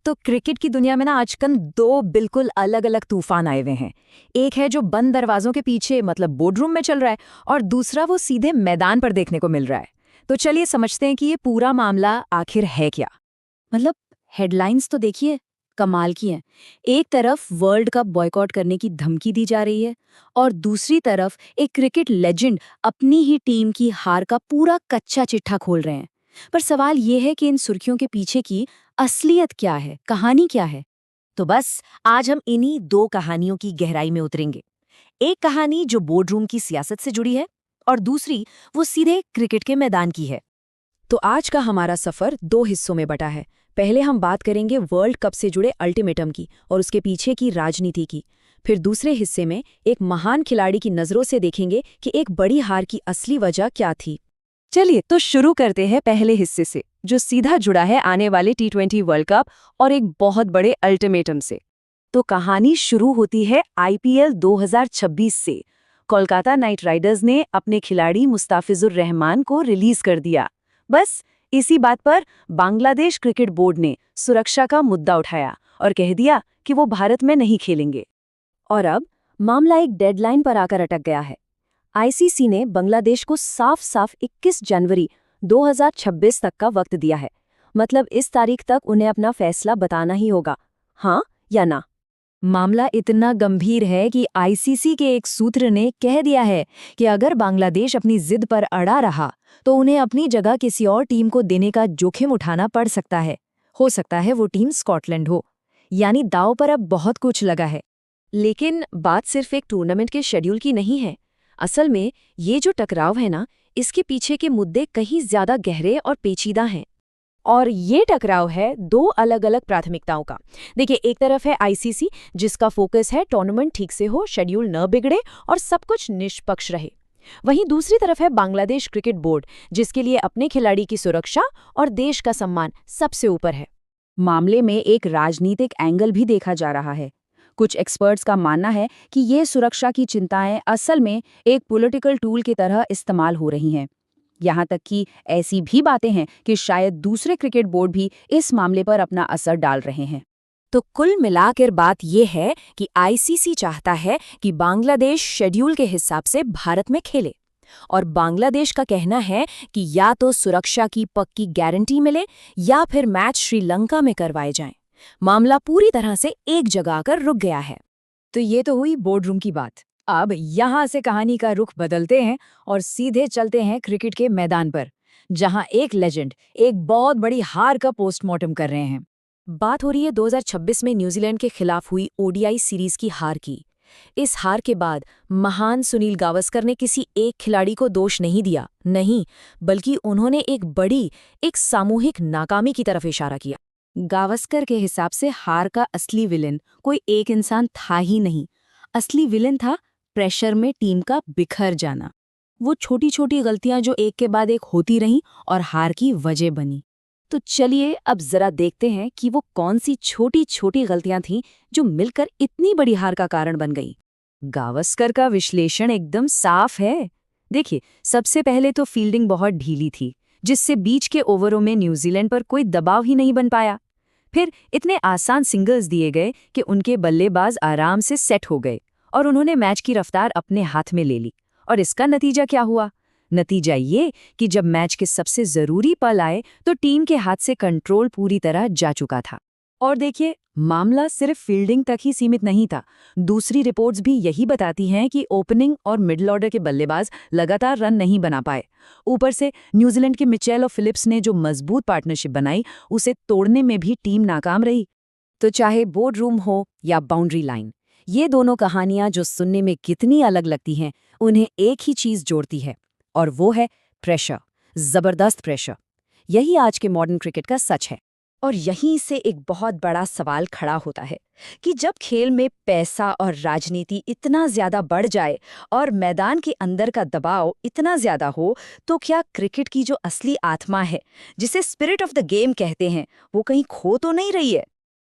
तो क्रिकेट की दुनिया में ना आजकल दो बिल्कुल अलग अलग तूफान आए हुए हैं। एक है जो बंद दरवाजों के पीछे मतलब बोर्डरूम में चल रहा है, और दूसरा वो सीधे मैदान पर देखने को मिल रहा है। तो चलिए समझते हैं कि ये पूरा मामला आखिर है क्या। मतलब हेडलाइंस तो देखिए, कमाल की हैं। एक तरफ वर्ल्ड कप बॉयकॉट करने की धमकी दी जा रही है और दूसरी तरफ एक क्रिकेट लेजेंड अपनी ही टीम की हार का पूरा कच्चा चिट्ठा खोल रहे हैं। पर सवाल ये है कि इन सुर्खियों के पीछे की असलियत क्या है, कहानी क्या है? तो बस आज हम इन्हीं दो कहानियों की गहराई में उतरेंगे। एक कहानी जो बोर्डरूम की सियासत से जुड़ी है और दूसरी वो सीधे क्रिकेट के मैदान की है। तो आज का हमारा सफर दो हिस्सों में बटा है। पहले हम बात करेंगे वर्ल्ड कप से जुड़े अल्टीमेटम की और उसके पीछे की राजनीति की। फिर दूसरे हिस्से में एक महान खिलाड़ी की नज़रों से देखेंगे कि एक बड़ी हार की असली वजह क्या थी। चलिए तो शुरू करते हैं पहले हिस्से से, जो सीधा जुड़ा है आने वाले T20 वर्ल्ड कप और एक बहुत बड़े अल्टीमेटम से। तो कहानी शुरू होती है IPL 2026 से। कोलकाता नाइट राइडर्स ने अपने खिलाड़ी मुस्ताफिजुर रहमान को रिलीज कर दिया। बस इसी बात पर बांग्लादेश क्रिकेट बोर्ड ने सुरक्षा का मुद्दा उठाया और कह दिया कि वो भारत में नहीं खेलेंगे। और अब मामला एक डेडलाइन पर आकर अटक गया है। ICC ने बांग्लादेश को साफ साफ 21 जनवरी 2026 तक का वक्त दिया है। मतलब इस तारीख तक उन्हें अपना फैसला बताना ही होगा, हाँ या ना। मामला इतना गंभीर है कि ICC के एक सूत्र ने कह दिया है कि अगर बांग्लादेश अपनी जिद पर अड़ा रहा तो उन्हें अपनी जगह किसी और टीम को देने का जोखिम उठाना पड़ सकता है। हो सकता है वो टीम स्कॉटलैंड हो। यानी दांव पर अब बहुत कुछ लगा है। लेकिन बात सिर्फ एक टूर्नामेंट के शेड्यूल की नहीं है। असल में ये जो टकराव है ना, इसके पीछे के मुद्दे कहीं ज्यादा गहरे और पेचीदा हैं। और ये टकराव है दो अलग अलग प्राथमिकताओं का। देखिए, एक तरफ है ICC, जिसका फोकस है टूर्नामेंट ठीक से हो, शेड्यूल न बिगड़े और सब कुछ निष्पक्ष रहे। वहीं दूसरी तरफ है बांग्लादेश क्रिकेट बोर्ड, जिसके लिए अपने खिलाड़ी की सुरक्षा और देश का सम्मान सबसे ऊपर है। मामले में एक राजनीतिक एंगल भी देखा जा रहा है। कुछ एक्सपर्ट्स का मानना है कि ये सुरक्षा की चिंताएं असल में एक पॉलिटिकल टूल की तरह इस्तेमाल हो रही हैं। यहाँ तक कि ऐसी भी बातें हैं कि शायद दूसरे क्रिकेट बोर्ड भी इस मामले पर अपना असर डाल रहे हैं। तो कुल मिलाकर बात यह है कि ICC चाहता है कि बांग्लादेश शेड्यूल के हिसाब से भारत में खेले, और बांग्लादेश का कहना है कि या तो सुरक्षा की पक्की गारंटी मिले या फिर मैच श्रीलंका में करवाए जाएं। मामला पूरी तरह से एक जगह आकर रुक गया है। तो ये तो हुई बोर्डरूम की बात। अब यहाँ से कहानी का रुख बदलते हैं और सीधे चलते हैं क्रिकेट के मैदान पर, जहाँ एक लेजेंड एक बहुत बड़ी हार का पोस्टमार्टम कर रहे हैं। बात हो रही है 2026 में न्यूजीलैंड के खिलाफ हुई ODI सीरीज की हार की। इस हार के बाद महान सुनील गावस्कर ने किसी एक खिलाड़ी को दोष नहीं दिया, नहीं, बल्कि उन्होंने एक सामूहिक नाकामी की तरफ इशारा किया। गावस्कर के हिसाब से हार का असली विलेन कोई एक इंसान था ही नहीं। असली विलेन था प्रेशर में टीम का बिखर जाना। वो छोटी छोटी गलतियां जो एक के बाद एक होती रहीं और हार की वजह बनी। तो चलिए अब जरा देखते हैं कि वो कौन सी छोटी छोटी गलतियां थीं जो मिलकर इतनी बड़ी हार का कारण बन गई। गावस्कर का विश्लेषण एकदम साफ है। देखिए, सबसे पहले तो फील्डिंग बहुत ढीली थी, जिससे बीच के ओवरों में न्यूजीलैंड पर कोई दबाव ही नहीं बन पाया। फिर इतने आसान सिंगल्स दिए गए कि उनके बल्लेबाज आराम से सेट हो गए और उन्होंने मैच की रफ्तार अपने हाथ में ले ली। और इसका नतीजा क्या हुआ? नतीजा ये कि जब मैच के सबसे जरूरी पल आए तो टीम के हाथ से कंट्रोल पूरी तरह जा चुका था। और देखिए, मामला सिर्फ फील्डिंग तक ही सीमित नहीं था। दूसरी रिपोर्ट्स भी यही बताती हैं कि ओपनिंग और मिडिल ऑर्डर के बल्लेबाज लगातार रन नहीं बना पाए। ऊपर से न्यूजीलैंड के मिचेल और फिलिप्स ने जो मजबूत पार्टनरशिप बनाई, उसे तोड़ने में भी टीम नाकाम रही। तो चाहे बोर्ड रूम हो या बाउंड्री लाइन, ये दोनों कहानियां जो सुनने में कितनी अलग लगती हैं, उन्हें एक ही चीज जोड़ती है, और वो है प्रेशर, जबरदस्त प्रेशर। यही आज के मॉडर्न क्रिकेट का सच है। और यहीं से एक बहुत बड़ा सवाल खड़ा होता है कि जब खेल में पैसा और राजनीति इतना ज्यादा बढ़ जाए और मैदान के अंदर का दबाव इतना ज्यादा हो, तो क्या क्रिकेट की जो असली आत्मा है, जिसे स्पिरिट ऑफ द गेम कहते हैं, वो कहीं खो तो नहीं रही है?